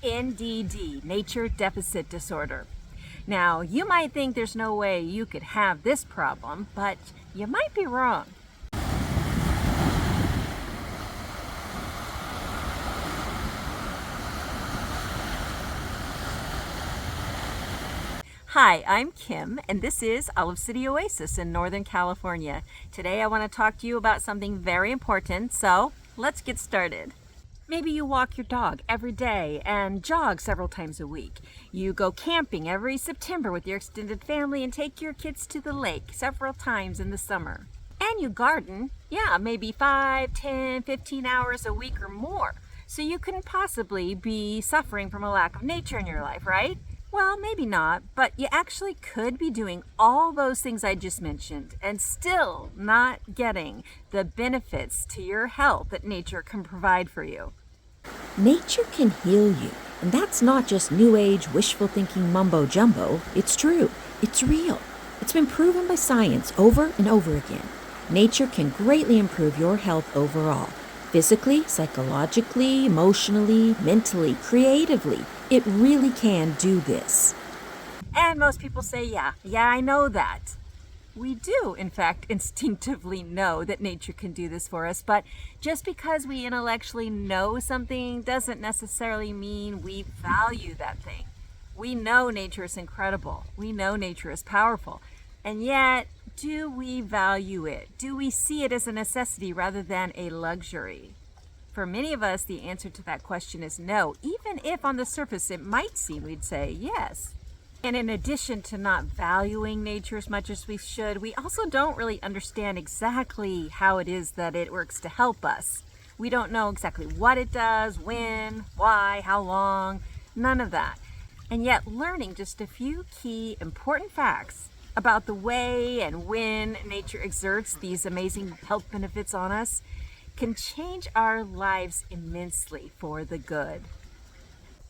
NDD, Nature Deficit Disorder. Now, you might think there's no way you could have this problem, but you might be wrong. Hi, I'm Kim, and this is Olive City Oasis in Northern California. Today I want to talk to you about something very important, so let's get started. Maybe you walk your dog every day and jog several times a week. You go camping every September with your extended family and take your kids to the lake several times in the summer. And you garden, maybe 5, 10, 15 hours a week or more. So you couldn't possibly be suffering from a lack of nature in your life, right? Well, maybe not, but you actually could be doing all those things I just mentioned and still not getting the benefits to your health that nature can provide for you. Nature can heal you, and that's not just new age wishful thinking mumbo jumbo. It's true. It's real. It's been proven by science over and over again. Nature can greatly improve your health overall. Physically, psychologically, emotionally, mentally, creatively. It really can do this. And most people say, yeah, I know that. We do, in fact, instinctively know that nature can do this for us, but just because we intellectually know something doesn't necessarily mean we value that thing. We know nature is incredible. We know nature is powerful. And yet, do we value it? Do we see it as a necessity rather than a luxury? For many of us, the answer to that question is no, even if on the surface it might seem we'd say yes. And in addition to not valuing nature as much as we should, we also don't really understand exactly how it is that it works to help us. We don't know exactly what it does, when, why, how long, none of that. And yet learning just a few key important facts about the way and when nature exerts these amazing health benefits on us can change our lives immensely for the good.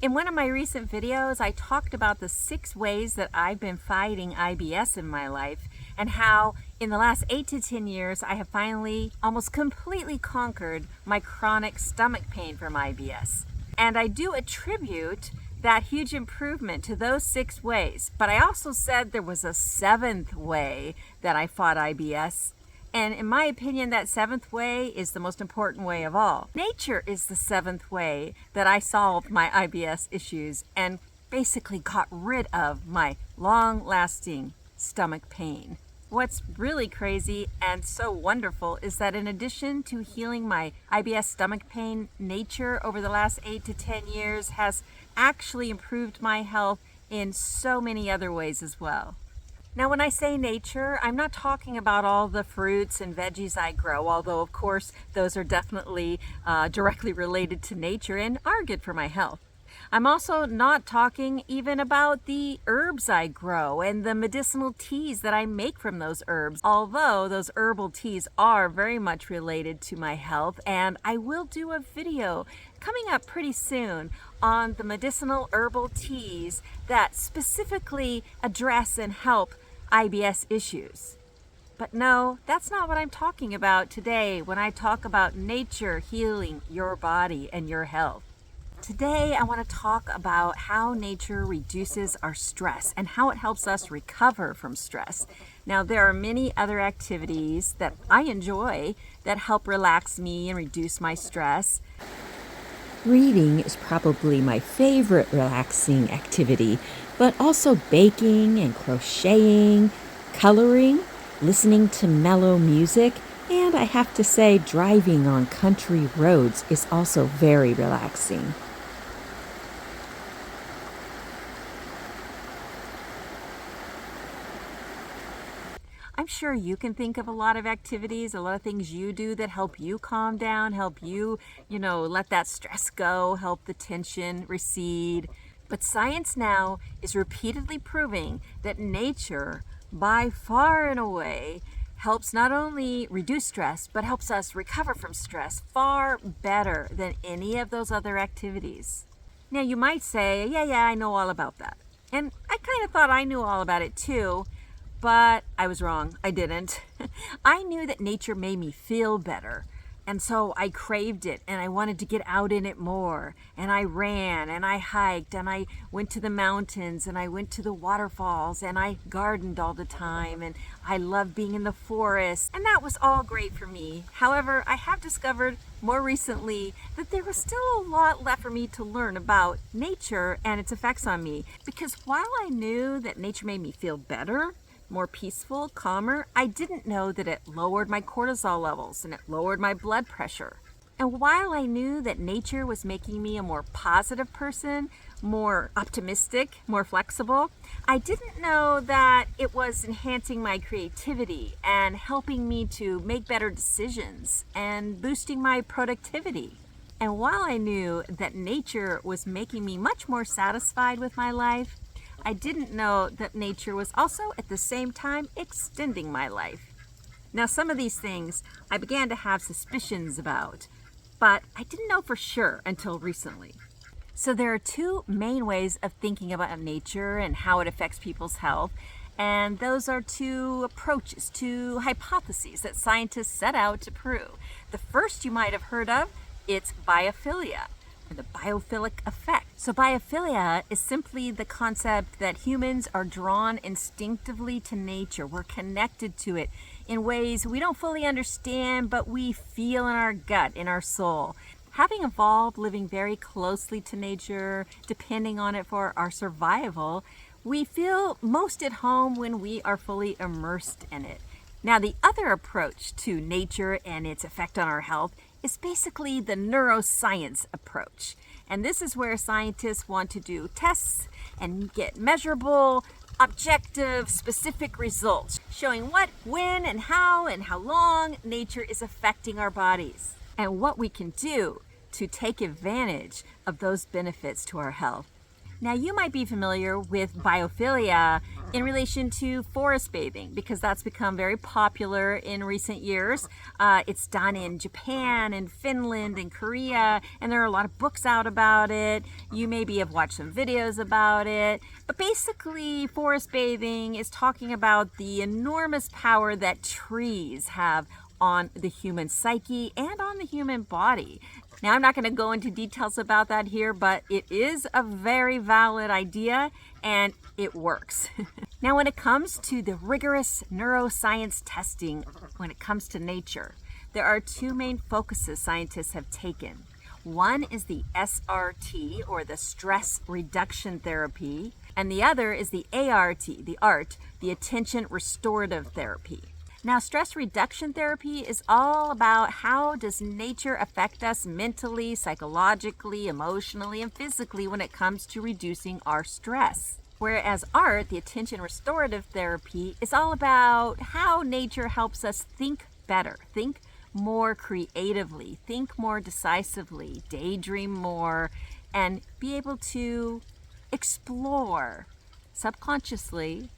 In one of my recent videos, I talked about the 6 ways that I've been fighting IBS in my life and how in the last 8 to 10 years, I have finally almost completely conquered my chronic stomach pain from IBS. And I do attribute that huge improvement to those 6 ways. But I also said there was a 7th way that I fought IBS. And in my opinion, that 7th way is the most important way of all. Nature is the 7th way that I solved my IBS issues and basically got rid of my long-lasting stomach pain. What's really crazy and so wonderful is that in addition to healing my IBS stomach pain, nature over the last 8 to 10 years has actually improved my health in so many other ways as well. Now, when I say nature, I'm not talking about all the fruits and veggies I grow, although of course those are definitely directly related to nature and are good for my health. I'm also not talking even about the herbs I grow and the medicinal teas that I make from those herbs, although those herbal teas are very much related to my health, and I will do a video coming up pretty soon on the medicinal herbal teas that specifically address and help IBS issues. But no, that's not what I'm talking about today when I talk about nature healing your body and your health. Today, I want to talk about how nature reduces our stress and how it helps us recover from stress. Now, there are many other activities that I enjoy that help relax me and reduce my stress. Reading is probably my favorite relaxing activity, but also baking and crocheting, coloring, listening to mellow music, and I have to say driving on country roads is also very relaxing. I'm sure you can think of a lot of activities, a lot of things you do that help you calm down, help you, let that stress go, help the tension recede. But science now is repeatedly proving that nature, by far and away, helps not only reduce stress, but helps us recover from stress far better than any of those other activities. Now, you might say, yeah, I know all about that. And I kind of thought I knew all about it too, but I was wrong. I didn't. I knew that nature made me feel better, And so I craved it and I wanted to get out in it more. And I ran and I hiked and I went to the mountains and I went to the waterfalls and I gardened all the time and I loved being in the forest. And that was all great for me. However, I have discovered more recently that there was still a lot left for me to learn about nature and its effects on me. Because while I knew that nature made me feel better, more peaceful, calmer, I didn't know that it lowered my cortisol levels and it lowered my blood pressure. And while I knew that nature was making me a more positive person, more optimistic, more flexible, I didn't know that it was enhancing my creativity and helping me to make better decisions and boosting my productivity. And while I knew that nature was making me much more satisfied with my life, I didn't know that nature was also at the same time extending my life. Now, some of these things I began to have suspicions about, but I didn't know for sure until recently. So there are two main ways of thinking about nature and how it affects people's health, and those are two approaches, two hypotheses that scientists set out to prove. The first you might have heard of, it's biophilia, the biophilic effect. So biophilia is simply the concept that humans are drawn instinctively to nature. We're connected to it in ways we don't fully understand, but we feel in our gut, in our soul. Having evolved living very closely to nature, depending on it for our survival, we feel most at home when we are fully immersed in it. Now, the other approach to nature and its effect on our health is basically the neuroscience approach. And this is where scientists want to do tests and get measurable, objective, specific results, showing what, when, and how long nature is affecting our bodies, and what we can do to take advantage of those benefits to our health. Now, you might be familiar with biophilia in relation to forest bathing because that's become very popular in recent years. It's done in Japan and Finland and Korea, and there are a lot of books out about it. You maybe have watched some videos about it. But basically, forest bathing is talking about the enormous power that trees have on the human psyche and on the human body. Now, I'm not going to go into details about that here, but it is a very valid idea and it works. Now, when it comes to the rigorous neuroscience testing, when it comes to nature, there are two main focuses scientists have taken. One is the SRT, or the stress reduction therapy, and the other is the ART, the attention restorative therapy. Now, stress reduction therapy is all about how does nature affect us mentally, psychologically, emotionally, and physically when it comes to reducing our stress. Whereas ART, the attention restorative therapy, is all about how nature helps us think better, think more creatively, think more decisively, daydream more, and be able to explore subconsciously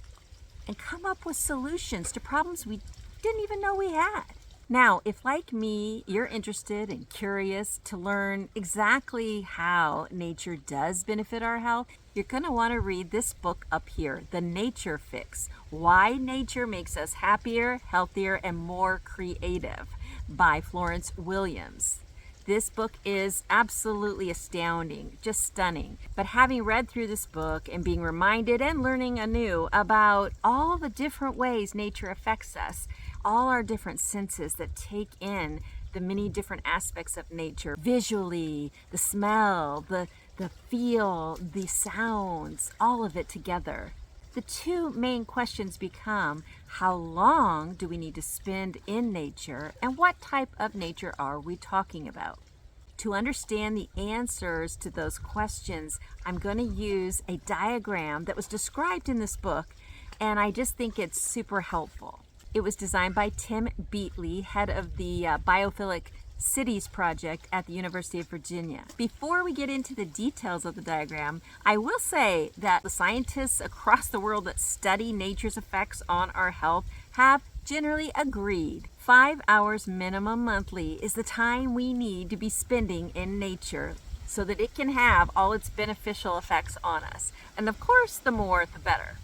and come up with solutions to problems we didn't even know we had. Now, if like me, you're interested and curious to learn exactly how nature does benefit our health, you're going to want to read this book up here, The Nature Fix: Why Nature Makes Us Happier, Healthier, and More Creative by Florence Williams. This book is absolutely astounding, just stunning. But having read through this book and being reminded and learning anew about all the different ways nature affects us, all our different senses that take in the many different aspects of nature, visually, the smell, the feel, the sounds, all of it together. The two main questions become, how long do we need to spend in nature, and what type of nature are we talking about? To understand the answers to those questions, I'm going to use a diagram that was described in this book, and I just think it's super helpful. It was designed by Tim Beatley, head of the Biophilic Cities Project at the University of Virginia. Before we get into the details of the diagram, I will say that the scientists across the world that study nature's effects on our health have generally agreed 5 hours minimum monthly is the time we need to be spending in nature so that it can have all its beneficial effects on us. And of course, the more, the better.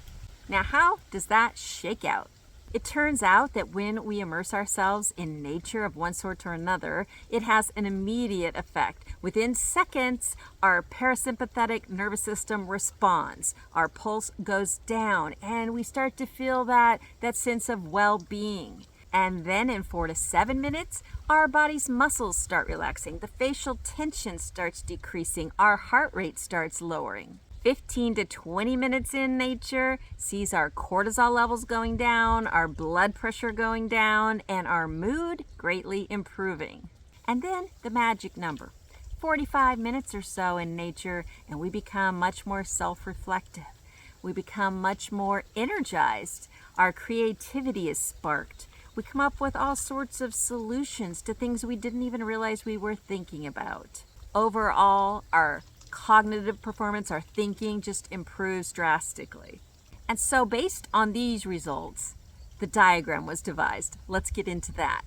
Now, how does that shake out? It turns out that when we immerse ourselves in nature of one sort or another, it has an immediate effect. Within seconds, our parasympathetic nervous system responds. Our pulse goes down, and we start to feel that sense of well-being. And then in 4 to 7 minutes, our body's muscles start relaxing. The facial tension starts decreasing. Our heart rate starts lowering. 15 to 20 minutes in nature sees our cortisol levels going down, our blood pressure going down, and our mood greatly improving. And then the magic number, 45 minutes or so in nature, and we become much more self-reflective. We become much more energized. Our creativity is sparked. We come up with all sorts of solutions to things we didn't even realize we were thinking about. Overall, our cognitive performance, our thinking just improves drastically. And so based on these results, the diagram was devised. Let's get into that.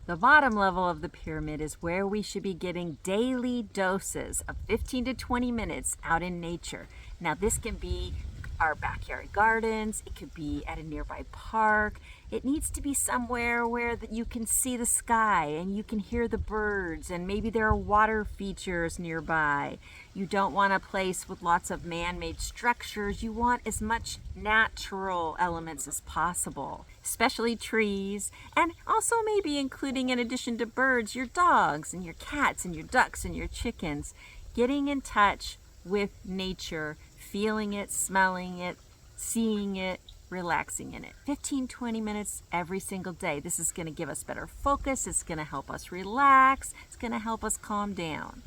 The bottom level of the pyramid is where we should be getting daily doses of 15 to 20 minutes out in nature. Now this can be our backyard gardens, it could be at a nearby park. It needs to be somewhere where you can see the sky and you can hear the birds, and maybe there are water features nearby. You don't want a place with lots of man-made structures. You want as much natural elements as possible, especially trees, and also maybe including, in addition to birds, your dogs and your cats and your ducks and your chickens. Getting in touch with nature, feeling it, smelling it, seeing it, relaxing in it. 15-20 minutes every single day. This is going to give us better focus. It's going to help us relax. It's going to help us calm down.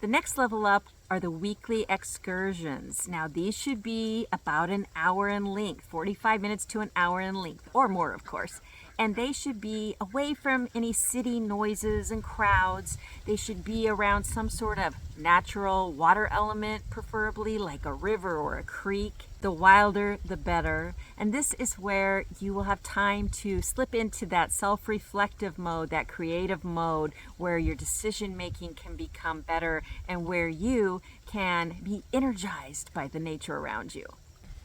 The next level up are the weekly excursions. Now these should be about an hour in length, 45 minutes to an hour in length, or more of course. And they should be away from any city noises and crowds. They should be around some sort of natural water element, preferably like a river or a creek. The wilder, the better. And this is where you will have time to slip into that self-reflective mode, that creative mode, where your decision making can become better and where you can be energized by the nature around you.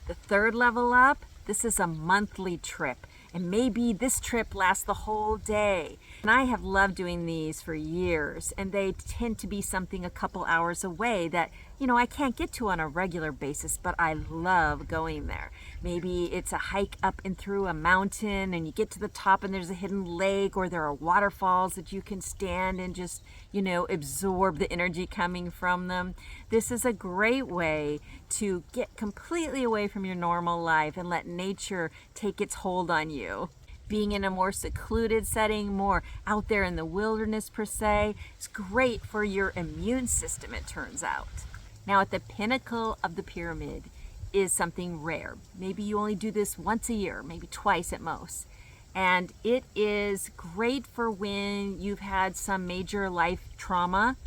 The third level up, this is a monthly trip. And maybe this trip lasts the whole day. And I have loved doing these for years, and they tend to be something a couple hours away that, I can't get to on a regular basis, but I love going there. Maybe it's a hike up and through a mountain, and you get to the top and there's a hidden lake, or there are waterfalls that you can stand and just, absorb the energy coming from them. This is a great way to get completely away from your normal life and let nature take its hold on you. Being in a more secluded setting, more out there in the wilderness per se, is great for your immune system, it turns out. Now at the pinnacle of the pyramid is something rare. Maybe you only do this once a year, maybe twice at most. And it is great for when you've had some major life trauma.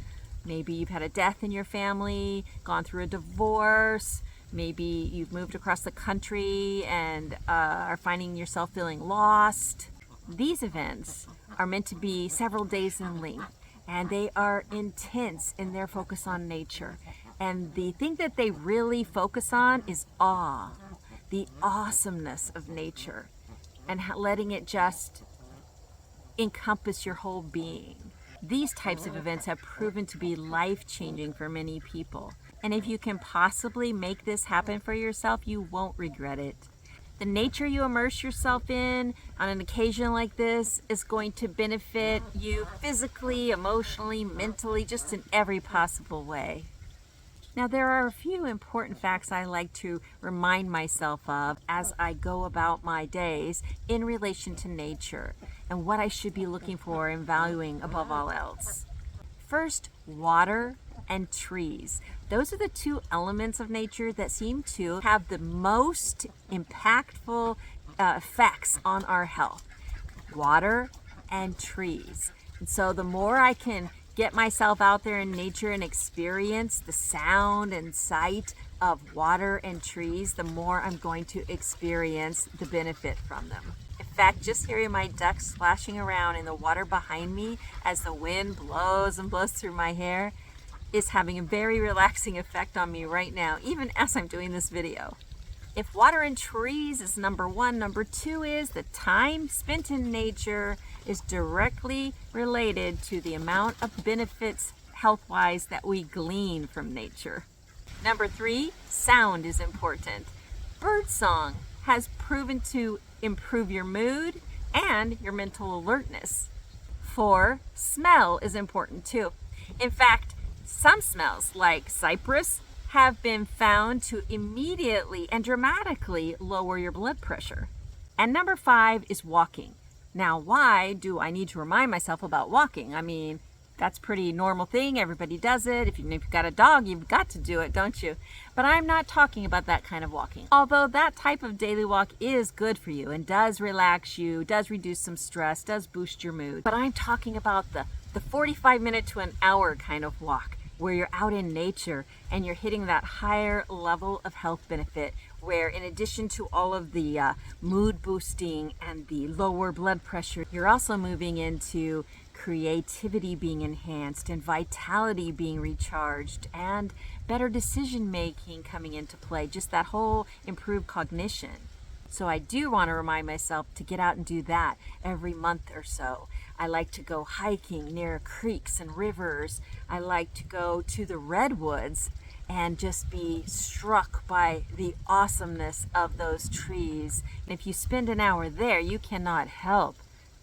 Maybe you've had a death in your family, gone through a divorce. Maybe you've moved across the country and are finding yourself feeling lost. These events are meant to be several days in length, and they are intense in their focus on nature. And the thing that they really focus on is awe, the awesomeness of nature, and letting it just encompass your whole being. These types of events have proven to be life-changing for many people. And if you can possibly make this happen for yourself, you won't regret it. The nature you immerse yourself in on an occasion like this is going to benefit you physically, emotionally, mentally, just in every possible way. Now, there are a few important facts I like to remind myself of as I go about my days in relation to nature and what I should be looking for and valuing above all else. First, water and trees. Those are the two elements of nature that seem to have the most impactful effects on our health. Water and trees. And so the more I can get myself out there in nature and experience the sound and sight of water and trees, the more I'm going to experience the benefit from them. In fact, just hearing my ducks splashing around in the water behind me as the wind blows and blows through my hair is having a very relaxing effect on me right now, even as I'm doing this video. If water and trees is number one, number two is the time spent in nature is directly related to the amount of benefits health-wise that we glean from nature. Number three, sound is important. Birdsong has proven to improve your mood and your mental alertness. 4, smell is important too. In fact, some smells like cypress have been found to immediately and dramatically lower your blood pressure. And number 5 is walking. Now, why do I need to remind myself about walking? I mean, that's a pretty normal thing. Everybody does it. If you've got a dog, you've got to do it, don't you? But I'm not talking about that kind of walking. Although that type of daily walk is good for you and does relax you, does reduce some stress, does boost your mood. But I'm talking about the 45-minute to an hour kind of walk where you're out in nature and you're hitting that higher level of health benefit where in addition to all of the mood boosting and the lower blood pressure, you're also moving into creativity being enhanced and vitality being recharged and better decision making coming into play, just that whole improved cognition. So I do want to remind myself to get out and do that every month or so. I like to go hiking near creeks and rivers. I like to go to the redwoods and just be struck by the awesomeness of those trees. And if you spend an hour there, you cannot help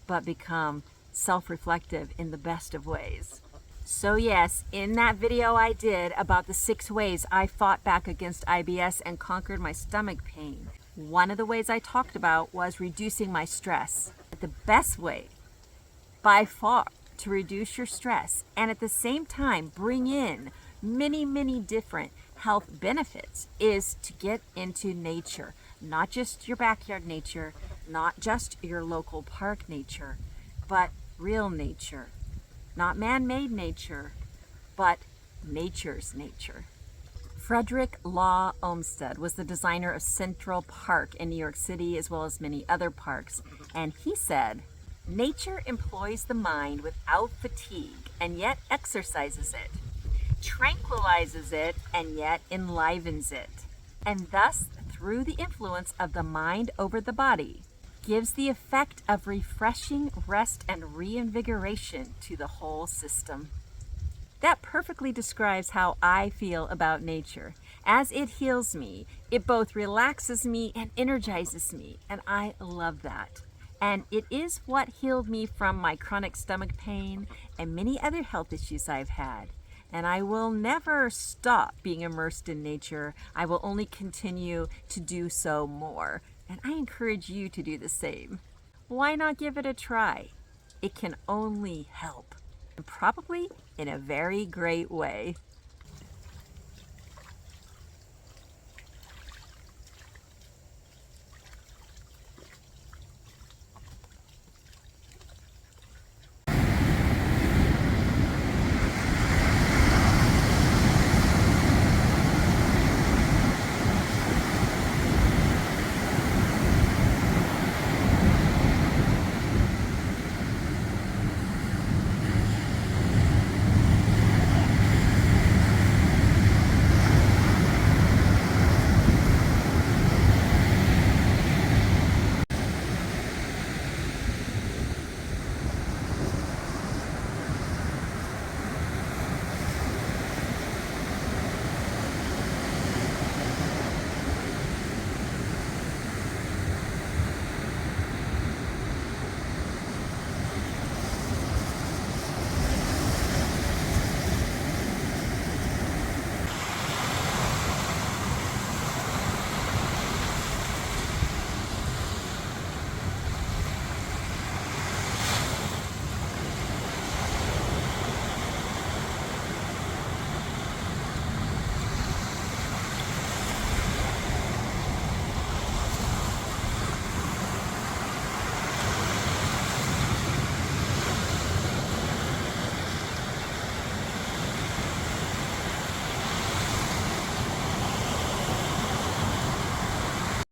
but become self-reflective in the best of ways. So yes, in that video I did about the 6 ways I fought back against IBS and conquered my stomach pain, one of the ways I talked about was reducing my stress. The best way by far to reduce your stress and at the same time bring in many different health benefits is to get into nature. Not just your backyard nature, not just your local park nature, but real nature. Not man-made nature, but nature's nature. Frederick Law Olmsted was the designer of Central Park in New York City as well as many other parks, and he said, "Nature employs the mind without fatigue and yet exercises it, tranquilizes it and yet enlivens it, and thus, through the influence of the mind over the body, gives the effect of refreshing rest and reinvigoration to the whole system." That perfectly describes how I feel about nature. As it heals me, it both relaxes me and energizes me, and I love that. And it is what healed me from my chronic stomach pain and many other health issues I've had. And I will never stop being immersed in nature. I will only continue to do so more. And I encourage you to do the same. Why not give it a try? It can only help, and probably in a very great way.